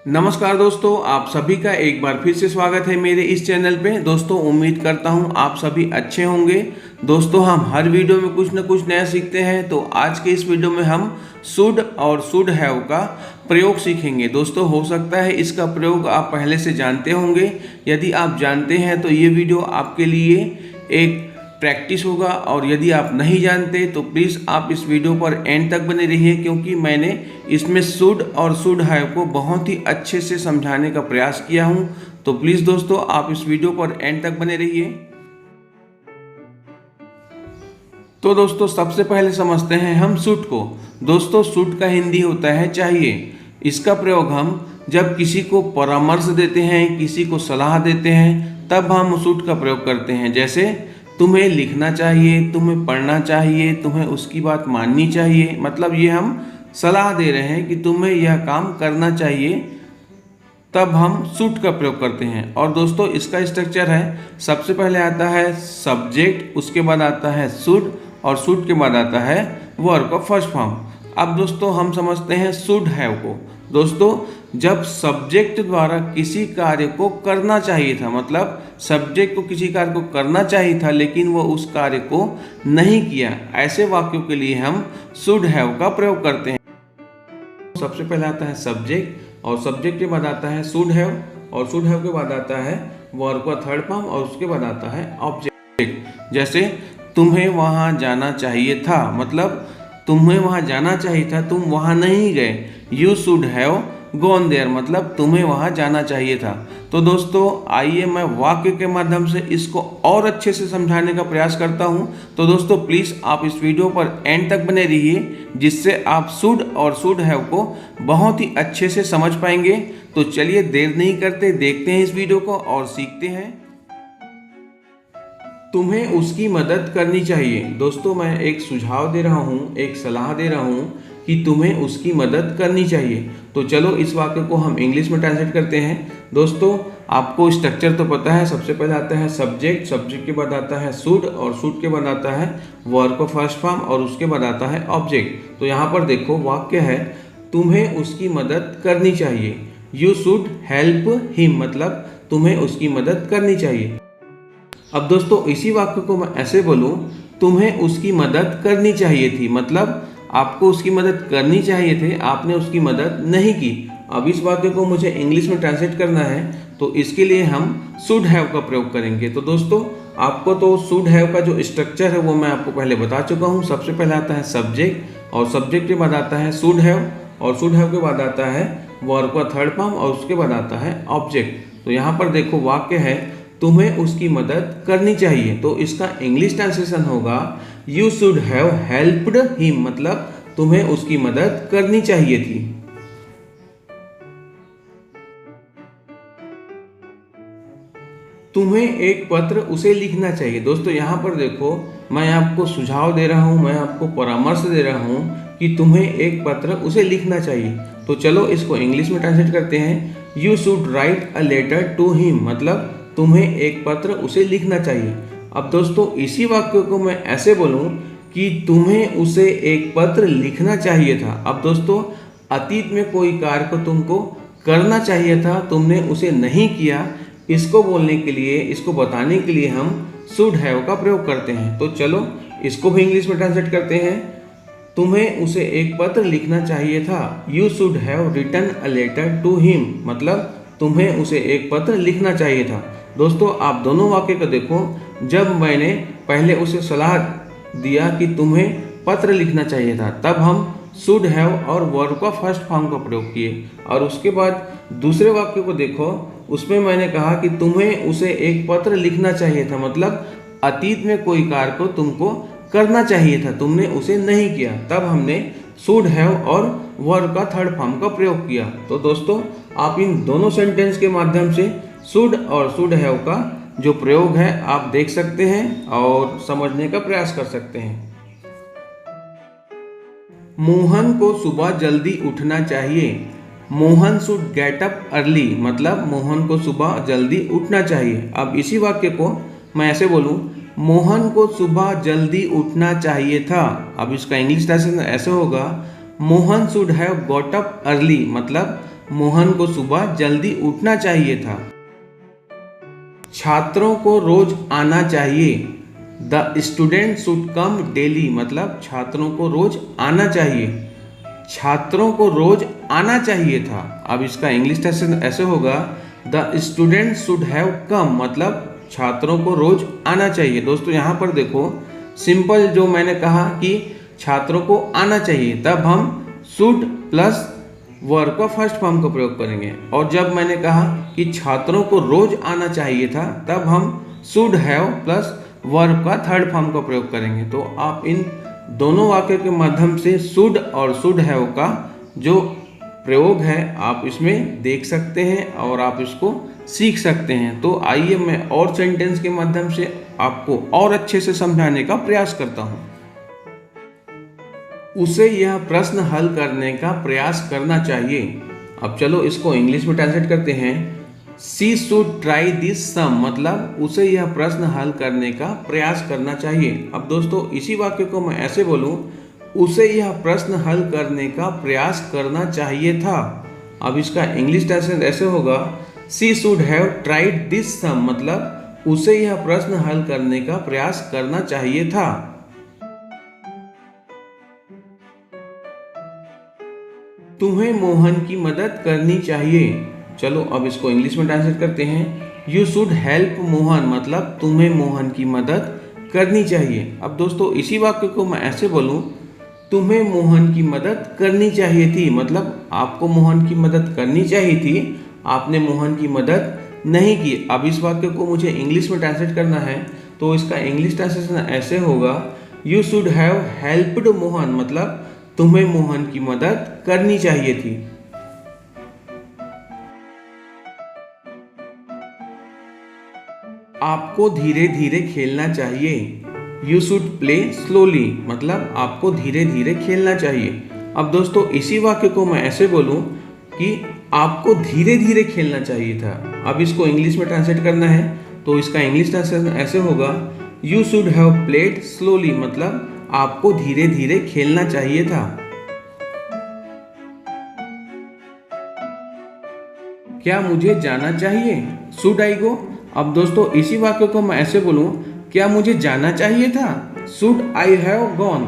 नमस्कार दोस्तों, आप सभी का एक बार फिर से स्वागत है मेरे इस चैनल पे। दोस्तों उम्मीद करता हूँ आप सभी अच्छे होंगे। दोस्तों हम हर वीडियो में कुछ न कुछ नया सीखते हैं, तो आज के इस वीडियो में हम शुड और शुड हैव का प्रयोग सीखेंगे। दोस्तों हो सकता है इसका प्रयोग आप पहले से जानते होंगे। यदि आप जानते हैं तो ये वीडियो आपके लिए एक प्रैक्टिस होगा, और यदि आप नहीं जानते तो प्लीज़ आप इस वीडियो पर एंड तक बने रहिए, क्योंकि मैंने इसमें शुड और शुड हैव को बहुत ही अच्छे से समझाने का प्रयास किया हूं। तो प्लीज़ दोस्तों आप इस वीडियो पर एंड तक बने रहिए। तो दोस्तों सबसे पहले समझते हैं हम शुड को। दोस्तों शुड का हिंदी होता है चाहिए। इसका प्रयोग हम जब किसी को परामर्श देते हैं, किसी को सलाह देते हैं, तब हम शुड का प्रयोग करते हैं। जैसे तुम्हें लिखना चाहिए, तुम्हें पढ़ना चाहिए, तुम्हें उसकी बात माननी चाहिए। मतलब ये हम सलाह दे रहे हैं कि तुम्हें यह काम करना चाहिए, तब हम शुड का प्रयोग करते हैं। और दोस्तों इसका स्ट्रक्चर है, सबसे पहले आता है सब्जेक्ट, उसके बाद आता है शुड, और शुड के बाद आता है वर्ब का फर्स्ट फॉर्म। अब दोस्तों हम समझते हैं शुड हैव को। दोस्तों जब सब्जेक्ट द्वारा किसी कार्य को करना चाहिए था, मतलब सब्जेक्ट को किसी कार्य को करना चाहिए था लेकिन वो उस कार्य को नहीं किया, ऐसे वाक्यों के लिए हम शुड हैव का प्रयोग करते हैं। सबसे पहले आता है सब्जेक्ट, और सब्जेक्ट के बाद आता है शुड हैव, और शुड हैव के बाद आता है वर्ब का थर्ड फॉर्म, और उसके बाद आता है ऑब्जेक्ट। जैसे तुम्हें वहां जाना चाहिए था, मतलब तुम्हें वहां जाना चाहिए था, तुम वहां नहीं गए। You should have gone there, मतलब तुम्हें वहां जाना चाहिए था। तो दोस्तों आइए मैं वाक्य के माध्यम से इसको और अच्छे से समझाने का प्रयास करता हूं। तो दोस्तों प्लीज़ आप इस वीडियो पर एंड तक बने रहिए, जिससे आप शुड और शुड हैव को बहुत ही अच्छे से समझ पाएंगे। तो चलिए देर नहीं करते, देखते हैं इस वीडियो को और सीखते हैं। तुम्हें उसकी मदद करनी चाहिए। दोस्तों मैं एक सुझाव दे रहा हूँ, एक सलाह दे रहा हूँ कि तुम्हें उसकी मदद करनी चाहिए। तो चलो इस वाक्य को हम इंग्लिश में ट्रांसलेट करते हैं। दोस्तों आपको स्ट्रक्चर तो पता है, सबसे पहले आता है सब्जेक्ट, सब्जेक्ट के बाद आता है शुड, और शुड के बाद आता है वर्ब का फर्स्ट फॉर्म, और उसके बाद आता है ऑब्जेक्ट। तो यहाँ पर देखो वाक्य है तुम्हें उसकी मदद करनी चाहिए। यू शुड हेल्प हिम, मतलब तुम्हें उसकी मदद करनी चाहिए। अब दोस्तों इसी वाक्य को मैं ऐसे बोलूं, तुम्हें उसकी मदद करनी चाहिए थी, मतलब आपको उसकी मदद करनी चाहिए थे, आपने उसकी मदद नहीं की। अब इस वाक्य को मुझे इंग्लिश में ट्रांसलेट करना है, तो इसके लिए हम शुड हैव का प्रयोग करेंगे। तो दोस्तों आपको तो शुड हैव का जो स्ट्रक्चर है वो मैं आपको पहले बता चुका हूँ। सबसे पहले आता है सब्जेक्ट, और सब्जेक्ट के बाद आता है शुड हैव, और शुड हैव के बाद आता है वर्ब का थर्ड फॉर्म, और उसके बाद आता है ऑब्जेक्ट। तो यहाँ पर देखो वाक्य है तुम्हें उसकी मदद करनी चाहिए, तो इसका इंग्लिश ट्रांसलेशन होगा you should have helped him, मतलब तुम्हें उसकी मदद करनी चाहिए थी। तुम्हें एक पत्र उसे लिखना चाहिए। दोस्तों यहाँ पर देखो मैं आपको सुझाव दे रहा हूँ, मैं आपको परामर्श दे रहा हूँ कि तुम्हें एक पत्र उसे लिखना चाहिए। तो चलो इसको इंग्लिश में ट्रांसलेट करते हैं। You should write a letter to him, मतलब तुम्हें एक पत्र उसे लिखना चाहिए। अब दोस्तों इसी वाक्य को मैं ऐसे बोलूं कि तुम्हें उसे एक पत्र लिखना चाहिए था। अब दोस्तों अतीत में कोई कार्य को तुमको करना चाहिए था, तुमने उसे नहीं किया, इसको बोलने के लिए, इसको बताने के लिए हम शुड हैव का प्रयोग करते हैं। तो चलो इसको भी इंग्लिश में ट्रांसलेट करते हैं। तुम्हें उसे एक पत्र लिखना चाहिए था। You should have written a letter to him, मतलब तुम्हें उसे एक पत्र लिखना चाहिए था। दोस्तों आप दोनों वाक्य को देखो, जब मैंने पहले उसे सलाह दिया कि तुम्हें पत्र लिखना चाहिए था, तब हम शुड हैव और वर्ब का फर्स्ट फॉर्म का प्रयोग किए। और उसके बाद दूसरे वाक्य को देखो, उसमें मैंने कहा कि तुम्हें उसे एक पत्र लिखना चाहिए था, मतलब अतीत में कोई कार्य को तुमको करना चाहिए था, तुमने उसे नहीं किया, तब हमने शुड हैव और वर्ब का थर्ड फॉर्म का प्रयोग किया। तो दोस्तों आप इन दोनों सेंटेंस के माध्यम से शुड और शुड हैव का जो प्रयोग है आप देख सकते हैं और समझने का प्रयास कर सकते हैं। मोहन को सुबह जल्दी उठना चाहिए। Mohan should get up early, मतलब मोहन को सुबह जल्दी उठना चाहिए। अब इसी वाक्य को मैं ऐसे बोलूं, मोहन को सुबह जल्दी उठना चाहिए था। अब इसका इंग्लिश ट्रांसलेशन ऐसे होगा, Mohan should have got up early, मतलब मोहन को सुबह जल्दी उठना चाहिए था। छात्रों को रोज आना चाहिए। The student should come daily, मतलब छात्रों को रोज आना चाहिए। छात्रों को रोज आना चाहिए था। अब इसका इंग्लिश ट्रांसलेशन ऐसे होगा, the student should have come, मतलब छात्रों को रोज आना चाहिए। दोस्तों यहाँ पर देखो, सिंपल जो मैंने कहा कि छात्रों को आना चाहिए, तब हम शुड प्लस वर्ब का फर्स्ट फॉर्म का प्रयोग करेंगे। और जब मैंने कहा कि छात्रों को रोज आना चाहिए था, तब हम शुड हैव प्लस वर्ब का थर्ड फॉर्म का प्रयोग करेंगे। तो आप इन दोनों वाक्यों के माध्यम से शुड और शुड हैव का जो प्रयोग है आप इसमें देख सकते हैं और आप इसको सीख सकते हैं। तो आइए मैं और सेंटेंस के माध्यम से आपको और अच्छे से समझाने का प्रयास करता हूँ। उसे यह प्रश्न हल करने का प्रयास करना चाहिए। अब चलो इसको इंग्लिश में ट्रांसलेट करते हैं। She should try this some, मतलब उसे यह प्रश्न हल करने का प्रयास करना चाहिए। अब दोस्तों इसी वाक्य को मैं ऐसे बोलूं, उसे यह प्रश्न हल करने का प्रयास करना चाहिए था। अब इसका इंग्लिश ट्रांसलेशन ऐसे होगा, she should have tried this some, मतलब उसे यह प्रश्न हल करने का प्रयास करना चाहिए था। तुम्हें मोहन की मदद करनी चाहिए। चलो अब इसको इंग्लिश में ट्रांसलेट करते हैं। यू शुड हेल्प मोहन, मतलब तुम्हें मोहन की मदद करनी चाहिए। अब दोस्तों इसी वाक्य को मैं ऐसे बोलूं, तुम्हें मोहन की मदद करनी चाहिए थी, मतलब आपको मोहन की मदद करनी चाहिए थी, आपने मोहन की मदद नहीं की। अब इस वाक्य को मुझे इंग्लिश में ट्रांसलेट करना है, तो इसका इंग्लिश ट्रांसलेशन ऐसे होगा, you should have helped Mohan, मतलब तुम्हें मोहन की मदद करनी चाहिए थी। आपको धीरे धीरे खेलना चाहिए। यू शुड प्ले स्लोली, मतलब आपको धीरे धीरे खेलना चाहिए। अब दोस्तों इसी वाक्य को मैं ऐसे बोलूं कि आपको धीरे धीरे खेलना चाहिए था। अब इसको इंग्लिश में ट्रांसलेट करना है, तो इसका इंग्लिश ट्रांसलेशन ऐसे होगा, you should have played slowly, मतलब आपको धीरे धीरे खेलना चाहिए था। क्या मुझे जाना चाहिए? शुड आई गो। अब दोस्तों इसी वाक्य को मैं ऐसे बोलूं, क्या मुझे जाना चाहिए था? Should I have gone.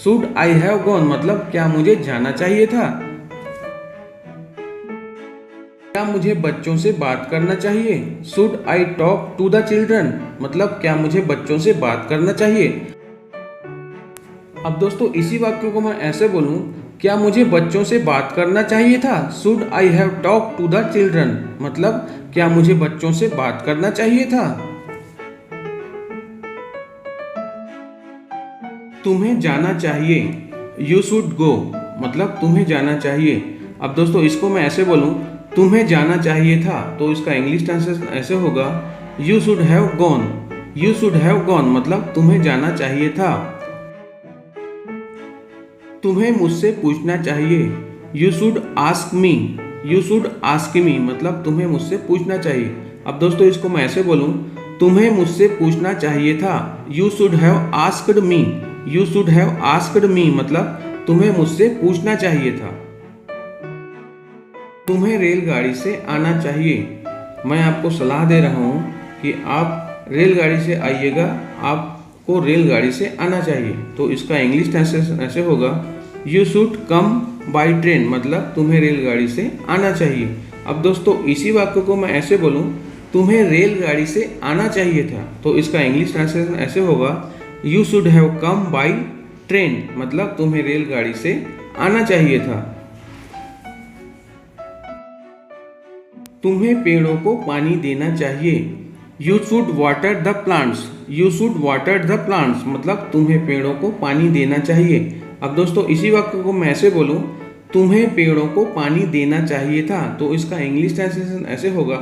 Should I have gone, मतलब क्या मुझे जाना चाहिए था। क्या मुझे बच्चों से बात करना चाहिए? Should I talk to the children, मतलब क्या मुझे बच्चों से बात करना चाहिए। अब दोस्तों इसी वाक्य को मैं ऐसे बोलूं, क्या मुझे बच्चों से बात करना चाहिए था? Should I have talk to the children, मतलब क्या मुझे बच्चों से बात करना चाहिए था। तुम्हें जाना चाहिए। यू शुड गो, मतलब तुम्हें जाना चाहिए। अब दोस्तों इसको मैं ऐसे बोलूं, तुम्हें जाना चाहिए था, तो इसका इंग्लिश ट्रांसलेशन ऐसे होगा, you should have gone. You should have gone, मतलब तुम्हें जाना चाहिए था। तुम्हें मुझसे पूछना चाहिए। You should ask me. You should ask me, मतलब तुम्हें मुझसे पूछना चाहिए। अब दोस्तों इसको मैं ऐसे बोलूं, तुम्हें मुझसे पूछना चाहिए था। You should have asked me. You should have asked me, मतलब तुम्हें मुझसे पूछना चाहिए था। तुम्हें रेलगाड़ी से आना चाहिए। मैं आपको सलाह दे रहा हूं कि आप रेलगाड़ी से आइएगा, आपको रेलगाड़ी से आना चाहिए। तो इसका इंग्लिश ट्रांसलेशन ऐसे होगा, you should come by train, मतलब तुम्हें रेलगाड़ी से आना चाहिए। अब दोस्तों इसी वाक्य को मैं ऐसे बोलूं, तुम्हें रेलगाड़ी से आना चाहिए था, तो इसका इंग्लिश ट्रांसलेशन ऐसे होगा, you should have come by train, मतलब तुम्हें रेलगाड़ी से आना चाहिए था। तुम्हें पेड़ों को पानी देना चाहिए। You should water the plants. You should water the plants, मतलब तुम्हें पेड़ों को पानी देना चाहिए। अब दोस्तों इसी वाक्य को मैं ऐसे बोलूं, तुम्हें पेड़ों को पानी देना चाहिए था, तो इसका इंग्लिश ट्रांसलेशन ऐसे होगा,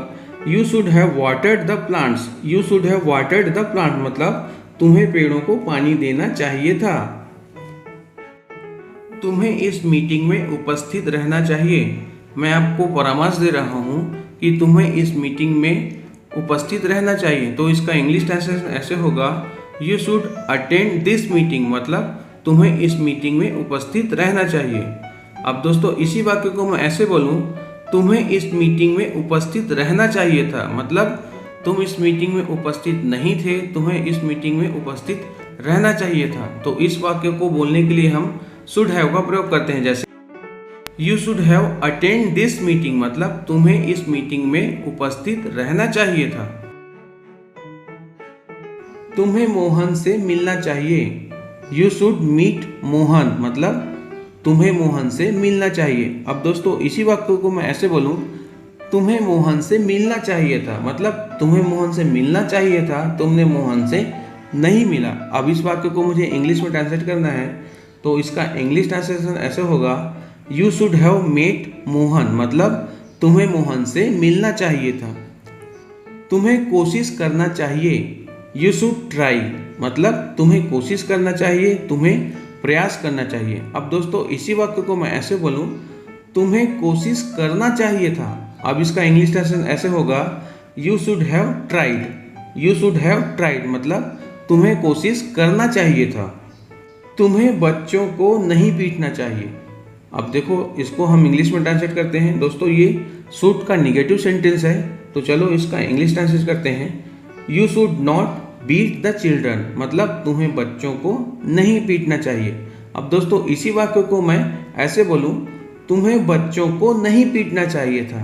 you should have watered the plants. You should have watered the plant, मतलब तुम्हें पेड़ों को पानी देना चाहिए था। तुम्हें इस मीटिंग में उपस्थित रहना चाहिए। मैं आपको परामर्श दे रहा हूं कि तुम्हें इस मीटिंग में उपस्थित रहना चाहिए, तो इसका इंग्लिश ट्रांसलेशन ऐसे होगा, you should attend this meeting, मतलब तुम्हें इस मीटिंग में उपस्थित रहना चाहिए। अब दोस्तों इसी वाक्य को मैं ऐसे बोलूं, तुम्हें इस मीटिंग में उपस्थित रहना चाहिए था, मतलब तुम इस मीटिंग में उपस्थित नहीं थे, तुम्हें इस मीटिंग में उपस्थित रहना चाहिए था। तो इस वाक्य को बोलने के लिए हम शुड हैव का प्रयोग करते हैं। जैसे you should have attend this meeting, मतलब तुम्हें इस मीटिंग में उपस्थित रहना चाहिए था। तुम्हें मोहन से मिलना चाहिए, यू शुड मीट मोहन, मतलब तुम्हें मोहन से मिलना चाहिए। अब दोस्तों इसी वाक्य को मैं ऐसे बोलूं, तुम्हें मोहन से मिलना चाहिए था, मतलब तुम्हें मोहन से मिलना चाहिए था, तुमने मोहन से नहीं मिला। अब इस वाक्य को मुझे इंग्लिश में ट्रांसलेट करना है, तो इसका इंग्लिश ट्रांसलेशन ऐसे होगा, you should have met Mohan, मतलब तुम्हें मोहन से मिलना चाहिए था। तुम्हें कोशिश करना चाहिए, यू शुड ट्राई, मतलब तुम्हें कोशिश करना चाहिए, तुम्हें प्रयास करना चाहिए। अब दोस्तों इसी वाक्य को मैं ऐसे बोलूं, तुम्हें कोशिश करना चाहिए था। अब इसका इंग्लिश ट्रांसलेशन ऐसे होगा, you should have tried, you should have tried, मतलब तुम्हें कोशिश करना चाहिए था। तुम्हें बच्चों को नहीं पीटना चाहिए। अब देखो इसको हम इंग्लिश में ट्रांसलेट करते हैं। दोस्तों ये शुड का निगेटिव सेंटेंस है, तो चलो इसका इंग्लिश ट्रांसलेट करते हैं। You should not beat the children, मतलब तुम्हें बच्चों को नहीं पीटना चाहिए। अब दोस्तों इसी वाक्य को मैं ऐसे बोलूं, तुम्हें बच्चों को नहीं पीटना चाहिए था।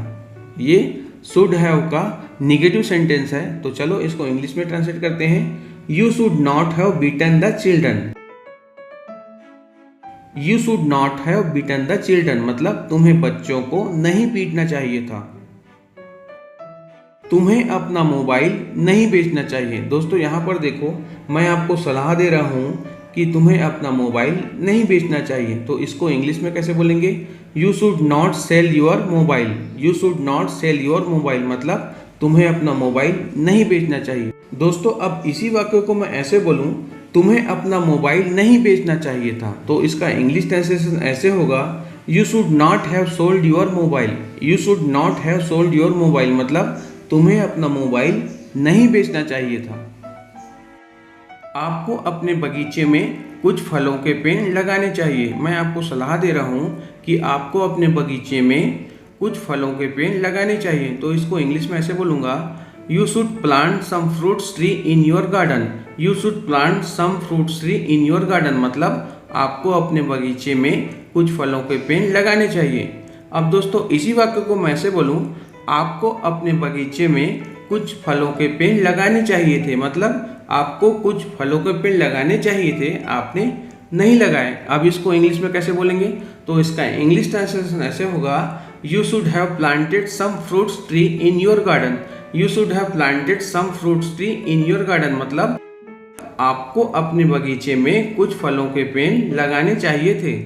ये शुड हैव का निगेटिव सेंटेंस है, तो चलो इसको इंग्लिश में ट्रांसलेट करते हैं। You should not have beaten the children, you should not have beaten the children, मतलब तुम्हें बच्चों को नहीं पीटना चाहिए था। तुम्हें अपना मोबाइल नहीं बेचना चाहिए। दोस्तों यहाँ पर देखो, मैं आपको सलाह दे रहा हूँ कि तुम्हें अपना मोबाइल नहीं बेचना चाहिए, तो इसको इंग्लिश में कैसे बोलेंगे? You should not sell your mobile, you should not sell your mobile, मतलब तुम्हें अपना मोबाइल नहीं बेचना चाहिए। दोस्तों अब इसी वाक्य को मैं ऐसे बोलूँ, तुम्हें अपना मोबाइल नहीं बेचना चाहिए था, तो इसका इंग्लिश ट्रांसलेशन ऐसे होगा, you should not have sold your mobile, you should not have sold your mobile, मतलब तुम्हें अपना मोबाइल नहीं बेचना चाहिए था। आपको अपने बगीचे में कुछ फलों के पेड़ लगाने चाहिए। मैं आपको सलाह दे रहा हूँ कि आपको अपने बगीचे में कुछ फलों के पेड़ लगाने चाहिए, तो इसको इंग्लिश में ऐसे बोलूँगा, you should plant some fruits tree in your garden, you should plant some fruits tree in your garden, मतलब आपको अपने बगीचे में कुछ फलों के पेड़ लगाने चाहिए। अब दोस्तों इसी वाक्य को मैं ऐसे बोलूँ, आपको अपने बगीचे में कुछ फलों के पेड़ लगाने चाहिए थे, मतलब आपको कुछ फलों के पेड़ लगाने चाहिए थे, आपने नहीं लगाए। अब इसको इंग्लिश में कैसे बोलेंगे? तो इसका इंग्लिश ट्रांसलेशन ऐसे होगा, you should have planted some fruits tree in your garden, you should have planted some fruits tree in your garden, मतलब आपको अपने बगीचे में कुछ फलों के पेड़ लगाने चाहिए थे।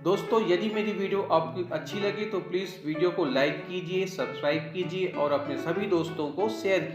दोस्तों यदि मेरी वीडियो आपको अच्छी लगी तो प्लीज़ वीडियो को लाइक कीजिए, सब्सक्राइब कीजिए और अपने सभी दोस्तों को शेयर कीजिए।